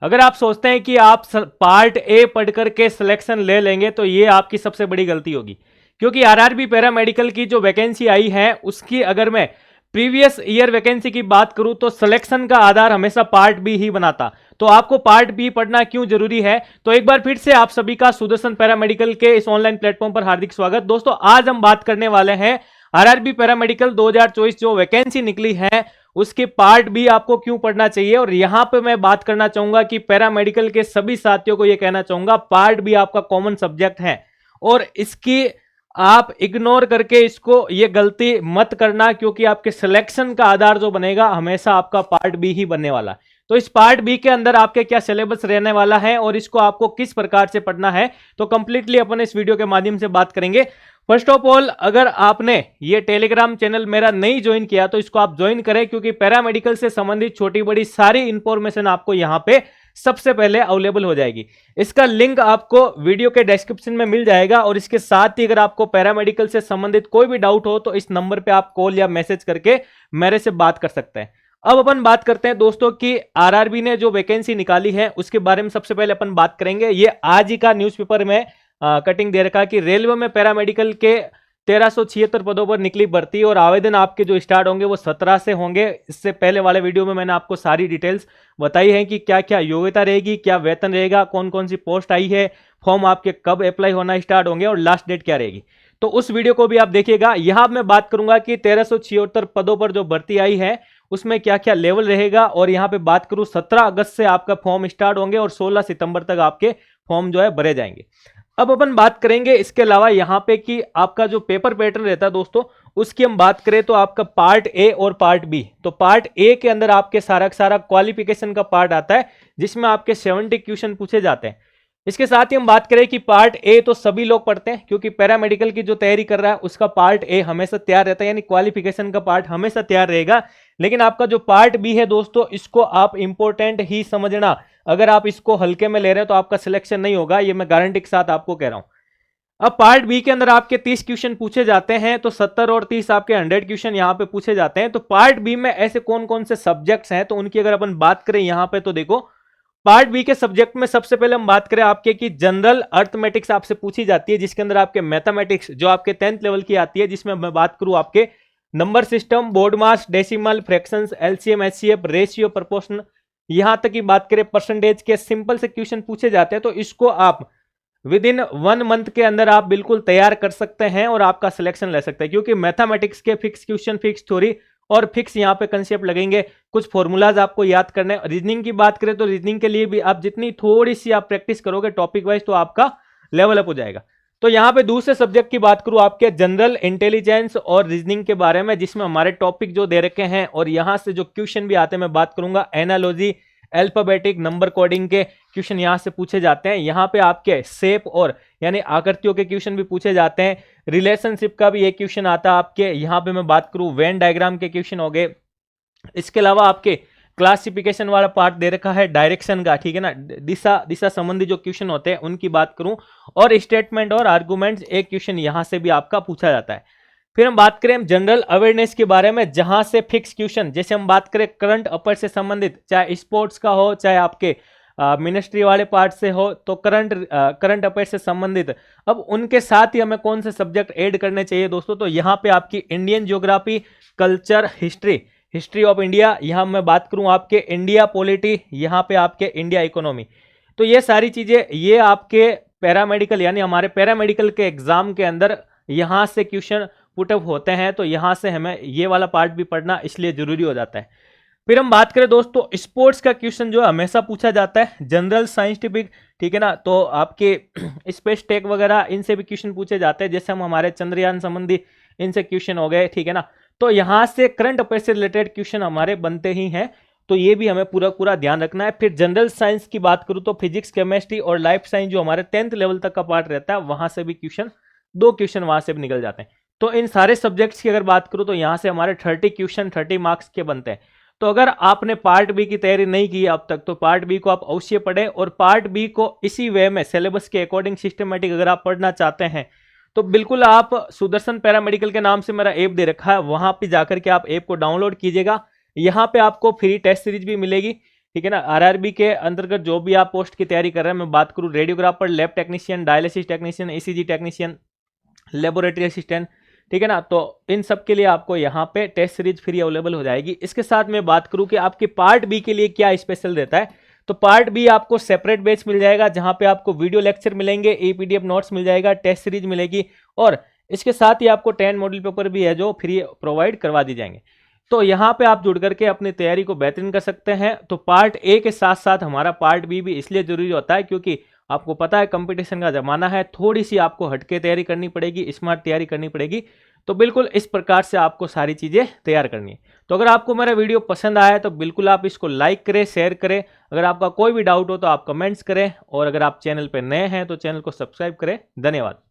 अगर आप सोचते हैं कि आप पार्ट ए पढ़ करके सिलेक्शन ले लेंगे तो ये आपकी सबसे बड़ी गलती होगी, क्योंकि आरआरबी पैरामेडिकल की जो वैकेंसी आई है उसकी अगर मैं प्रीवियस ईयर वैकेंसी की बात करूं तो सिलेक्शन का आधार हमेशा पार्ट बी ही बनाता। तो आपको पार्ट बी पढ़ना क्यों जरूरी है? तो एक बार फिर से आप सभी का सुदर्शन पैरामेडिकल के इस ऑनलाइन प्लेटफॉर्म पर हार्दिक स्वागत। दोस्तों, आज हम बात करने वाले हैं आरआरबी पैरामेडिकल 2024 जो वैकेंसी निकली है उसके पार्ट बी आपको क्यों पढ़ना चाहिए। और यहां पे मैं बात करना चाहूंगा कि पैरामेडिकल के सभी साथियों को यह कहना चाहूंगा पार्ट बी आपका कॉमन सब्जेक्ट है और इसकी आप इग्नोर करके इसको ये गलती मत करना, क्योंकि आपके सिलेक्शन का आधार जो बनेगा हमेशा आपका पार्ट बी ही बनने वाला। तो इस पार्ट बी के अंदर आपके क्या सिलेबस रहने वाला है और इसको आपको किस प्रकार से पढ़ना है, तो कंप्लीटली अपन इस वीडियो के माध्यम से बात करेंगे। फर्स्ट ऑफ ऑल, अगर आपने ये टेलीग्राम चैनल मेरा नहीं ज्वाइन किया तो इसको आप ज्वाइन करें, क्योंकि पैरामेडिकल से संबंधित छोटी बड़ी सारी इंफॉर्मेशन आपको यहां पे सबसे पहले अवेलेबल हो जाएगी। इसका लिंक आपको वीडियो के डिस्क्रिप्शन में मिल जाएगा और इसके साथ ही अगर आपको पैरामेडिकल से संबंधित कोई भी डाउट हो तो इस नंबर पे आप कॉल या मैसेज करके मेरे से बात कर सकते हैं। अब अपन बात करते हैं दोस्तों कि आरआरबी ने जो वैकेंसी निकाली है उसके बारे में सबसे पहले अपन बात करेंगे। ये आज ही का न्यूज़पेपर में कटिंग दे रखा कि रेलवे में पैरामेडिकल के 1376 पदों पर निकली भर्ती और आवेदन आपके जो स्टार्ट होंगे वो 17 से होंगे। इससे पहले वाले वीडियो में मैंने आपको सारी डिटेल्स बताई है कि क्या क्या योग्यता रहेगी, क्या वेतन रहेगा, कौन कौन सी पोस्ट आई है, फॉर्म आपके कब अप्लाई होना स्टार्ट होंगे और लास्ट डेट क्या रहेगी। तो उस वीडियो को भी आप देखिएगा। यहां मैं बात करूंगा कि 1376 पदों पर जो भर्ती आई है उसमें क्या क्या लेवल रहेगा। और यहां पे बात करूं 17 अगस्त से आपका फॉर्म स्टार्ट होंगे और 16 सितंबर तक आपके फॉर्म जो है भरे जाएंगे। अब अपन बात करेंगे इसके अलावा यहां पे कि आपका जो पेपर पैटर्न रहता है दोस्तों उसकी हम बात करें तो आपका पार्ट ए और पार्ट बी। तो पार्ट ए के अंदर आपके सारा क्वालिफिकेशन का पार्ट आता है जिसमें आपके 70 क्वेश्चन पूछे जाते हैं। इसके साथ ही हम बात करें कि पार्ट ए तो सभी लोग पढ़ते हैं, क्योंकि पैरामेडिकल की जो तैयारी कर रहा है उसका पार्ट ए हमेशा तैयार रहता है, यानी क्वालिफिकेशन का पार्ट हमेशा तैयार रहेगा। लेकिन आपका जो पार्ट बी है दोस्तों इसको आप इंपॉर्टेंट ही समझना। अगर आप इसको हल्के में ले रहे हैं तो आपका सिलेक्शन नहीं होगा, ये मैं गारंटी के साथ आपको कह रहा हूं। अब पार्ट बी के अंदर आपके 30 क्वेश्चन पूछे जाते हैं, तो 70 और 30 आपके 100 क्वेश्चन यहां पे पूछे जाते हैं। तो पार्ट बी में ऐसे कौन कौन से सब्जेक्ट्स हैं तो उनकी अगर अपन बात करें यहां पे तो देखो, पार्ट बी के सब्जेक्ट में सबसे पहले हम बात करें आपके कि जनरल अर्थमेटिक्स आपसे पूछी जाती है, जिसके अंदर आपके मैथमेटिक्स जो आपके 10th लेवल की आती है, जिसमें मैं बात करूं आपके number system, BODMAS, decimal, fractions, LCM, HCF, ratio, proportion, यहां तक की बात करें परसेंटेज के सिंपल से क्वेश्चन पूछे जाते हैं। तो इसको आप विद इन 1 मंथ के अंदर आप बिल्कुल तैयार कर सकते हैं और आपका सिलेक्शन ले सकते हैं, क्योंकि मैथमेटिक्स के फिक्स क्वेश्चन, फिक्स थ्योरी और फिक्स यहाँ पे कंसेप्ट लगेंगे। कुछ फॉर्मूलाज आपको याद करने। रीजनिंग की बात करें तो रीजनिंग के लिए भी आप जितनी थोड़ी सी आप प्रैक्टिस करोगे टॉपिक वाइज तो आपका लेवल अप हो जाएगा। तो यहाँ पे दूसरे सब्जेक्ट की बात करूं आपके जनरल इंटेलिजेंस और रीजनिंग के बारे में, जिसमें हमारे टॉपिक जो दे रखे हैं और यहां से जो क्वेश्चन भी आते हैं मैं बात करूंगा एनालॉजी, अल्फाबेटिक, नंबर कोडिंग के क्वेश्चन यहां से पूछे जाते हैं। यहां पे आपके शेप और यानी आकृतियों के क्वेश्चन भी पूछे जाते हैं। रिलेशनशिप का भी एक क्वेश्चन आता है आपके। यहां पे मैं बात करूं वेन डायग्राम के क्वेश्चन हो गए। इसके अलावा आपके क्लासिफिकेशन वाला पार्ट दे रखा है डायरेक्शन का, ठीक है ना, दिशा संबंधी जो क्वेश्चन होते हैं उनकी बात करूं, और स्टेटमेंट और आर्गुमेंट्स एक क्वेश्चन यहां से भी आपका पूछा जाता है। फिर हम बात करें जनरल अवेयरनेस के बारे में, जहां से फिक्स क्वेश्चन, जैसे हम बात करें करंट अफेयर से संबंधित, चाहे स्पोर्ट्स का हो चाहे आपके मिनिस्ट्री वाले पार्ट से हो, तो करंट अफेयर से संबंधित। अब उनके साथ ही हमें कौन से सब्जेक्ट ऐड करने चाहिए दोस्तों, तो यहाँ पे आपकी Indian geography, culture, history of India, यहाँ मैं बात करूँ आपके इंडिया पॉलिटी, यहाँ पे आपके इंडिया इकोनॉमी। तो ये सारी चीजें ये आपके पैरामेडिकल यानी हमारे पैरामेडिकल के एग्जाम के अंदर यहाँ से क्वेश्चन पुटअप होते हैं। तो यहाँ से हमें ये वाला पार्ट भी पढ़ना इसलिए जरूरी हो जाता है। फिर हम बात करें दोस्तों स्पोर्ट्स का क्वेश्चन जो हमेशा पूछा जाता है, जनरल साइंटिफिक, ठीक है ना, तो आपके स्पेस टेक वगैरह इनसे भी क्वेश्चन पूछे जाते हैं। जैसे हम हमारे चंद्रयान संबंधी इनसे क्वेश्चन हो गए, ठीक है ना। तो यहाँ से करंट अफेयर से रिलेटेड क्वेश्चन हमारे बनते ही हैं, तो ये भी हमें पूरा ध्यान रखना है। फिर जनरल साइंस की बात करूँ तो फिजिक्स, केमिस्ट्री और लाइफ साइंस जो हमारे 10th लेवल तक का पार्ट रहता है वहां से भी क्वेश्चन, 2 क्वेश्चन वहां से भी निकल जाते हैं। तो इन सारे सब्जेक्ट्स की अगर बात करूं तो यहां से हमारे 30 क्वेश्चन 30 मार्क्स के बनते हैं। तो अगर आपने पार्ट बी की तैयारी नहीं की अब तक तो पार्ट बी को आप अवश्य पढ़ें, और पार्ट बी को इसी वे में सिलेबस के अकॉर्डिंग सिस्टमेटिक अगर आप पढ़ना चाहते हैं तो बिल्कुल आप सुदर्शन पैरामेडिकल के नाम से मेरा ऐप दे रखा है, वहां पे जाकर के आप ऐप को डाउनलोड कीजिएगा। यहाँ पे आपको फ्री टेस्ट सीरीज भी मिलेगी। ठीक है ना। आरआरबी के अंतर्गत जो भी आप पोस्ट की तैयारी कर रहे हैं, मैं बात करूं radiographer, lab technician, dialysis technician, ECG technician, laboratory assistant, ठीक है ना, तो इन सब के लिए आपको यहाँ पे टेस्ट सीरीज फ्री अवेलेबल हो जाएगी। इसके साथ मैं बात करूं कि आपके पार्ट बी के लिए क्या स्पेशल देता है, तो पार्ट बी आपको सेपरेट बैच मिल जाएगा, जहां पे आपको वीडियो लेक्चर मिलेंगे, ईपीडीएफ नोट्स मिल जाएगा, टेस्ट सीरीज मिलेगी, और इसके साथ ही आपको 10 मॉडल पेपर भी है जो फ्री प्रोवाइड करवा दी जाएंगे। तो यहाँ पे आप जुड़ करके अपनी तैयारी को बेहतरीन कर सकते हैं। तो पार्ट ए के साथ साथ हमारा पार्ट बी भी इसलिए जरूरी होता है क्योंकि आपको पता है कंपटीशन का जमाना है, थोड़ी सी आपको हटके तैयारी करनी पड़ेगी, स्मार्ट तैयारी करनी पड़ेगी। तो बिल्कुल इस प्रकार से आपको सारी चीजें तैयार करनी है। तो अगर आपको मेरा वीडियो पसंद आया है तो बिल्कुल आप इसको लाइक करें, शेयर करें। अगर आपका कोई भी डाउट हो तो आप कमेंट्स करें, और अगर आप चैनल पर नए हैं तो चैनल को सब्सक्राइब करें। धन्यवाद।